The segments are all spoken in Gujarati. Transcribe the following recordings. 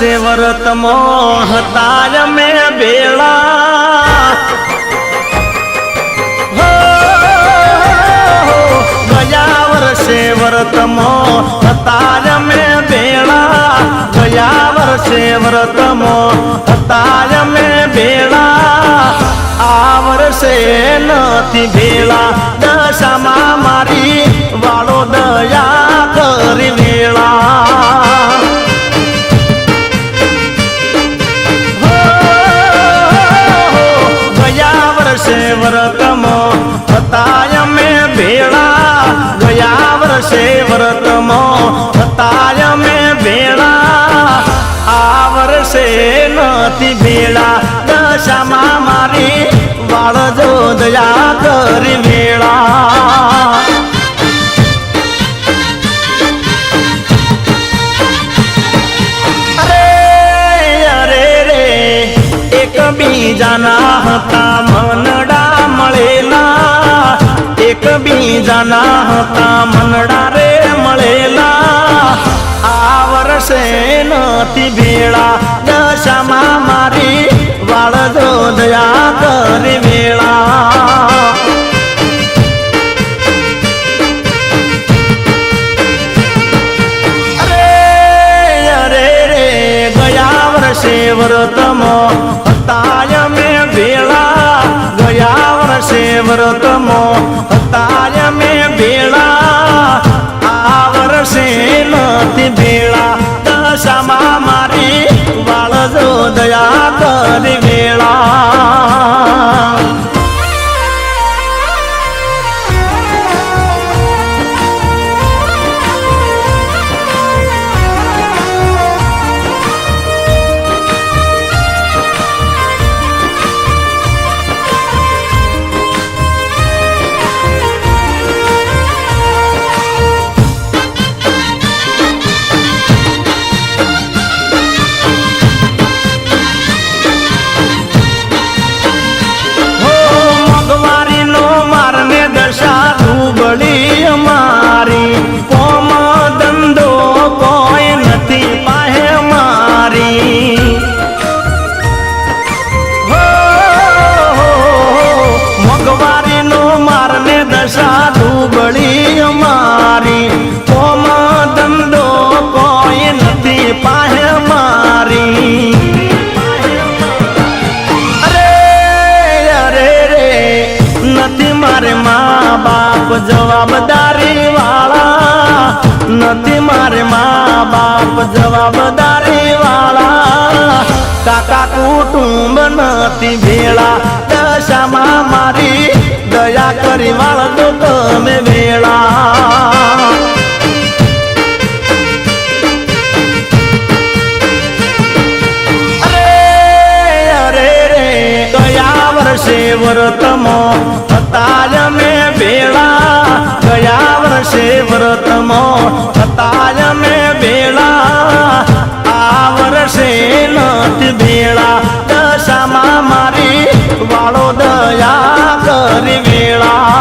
વર્ષે વ્રતમો હતા મેં બેળા ગયા વર્ષે વ્રતમો હતા મેં બેળા ગયા વર્ષે વ્રતમો હતા મેં બેળા આ વર્ષે નથી ભેળા દશામાં મારી વાળો દયા કરી વેળા ગયા વર્ષે વ્રતમો હતા મેં ભેળા ગયા વર્ષે વ્રતમો હતા મેં ભેળા આ વર્ષે નથી ભેળા દશામાં મારી વાળ જો દયા કરી વેળા બીજાના હતા મનડા મળેલા એક બીજાના હતા મનડા રે મળેલા આ વર્ષે નથી ભેળા દશામાં મારી વાળ જો દયા કરી વેળા ગયા વર્ષે વ્રતમો હતા મેં ભેળા ગયા વર્ષે વ્રતમો હતા મેં ભેળા આ વર્ષે નથી ભેળા દશામાં મારી વાળ જો દયા કરી વેળા મારી કોમ ધંધો કોઈ નથી પાહે મારી મગવારી નો મારને દશા ડૂબળી મારી કોમ ધંધો કોઈ નથી પાહે મારી નથી મારે મા બાપ જવાબદારી વાળા નથી મારે મા બાપ જવાબદારી વાળા કાકા કુટુંબ નથી ભેળા દશામાં મારી દયા કરી વાળ તો તમે વેળા ગયા વર્ષે વ્રતમો હતા મેં ભેળા ગયા વર્ષે વ્રતમો હતા મેં ભેળા આ વર્ષે નથી ભેળા દશામાં મારી વાળો દયા કરી વેળા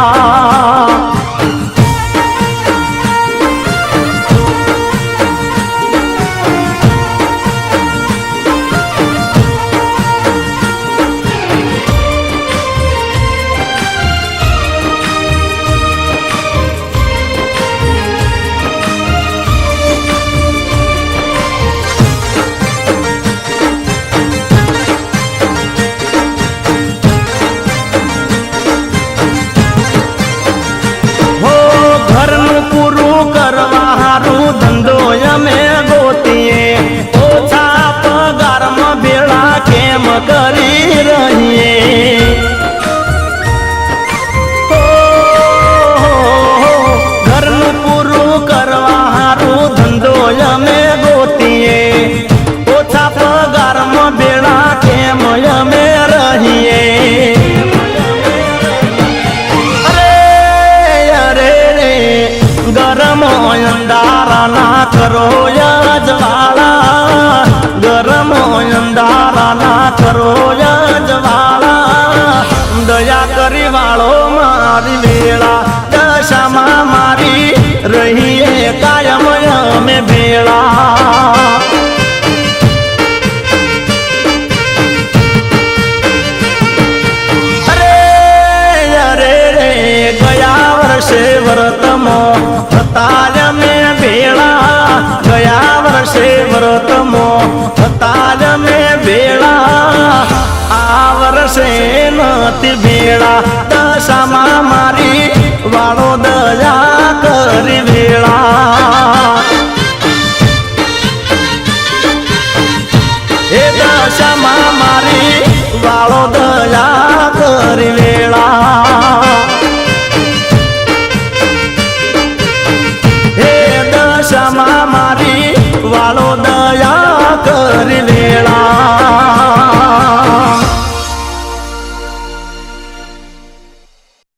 ધંધો અમે ગોતીએ ઓછા પગારમાં ભેળા કેમ કરી રહીએ ઘરનું પૂરું કરવા હારું ધંધો અમે ગોતીએ ઓછા પગારમાં ભેળા કેમ અમે રહીએ ગરમ અંધારા ના કરો યજવાળા ગરમ અંધારા ના કરો યજવાળા દયા કરી વાળો મારી વેળા દશામાં મારી રહીએ કાયમ અમે ભેળા વર્ષે વ્રતમો હતા મેં ભેળા ગયા વર્ષે વ્રતમો હતા મેં ભેળા આ વર્ષે નથી ભેળા દશામાં મારી વાળો દયા કરી વેળા એ દશામાં મારી વાળો દયા કરી વેળા હે દશામાં મારી વાળો દયા કરી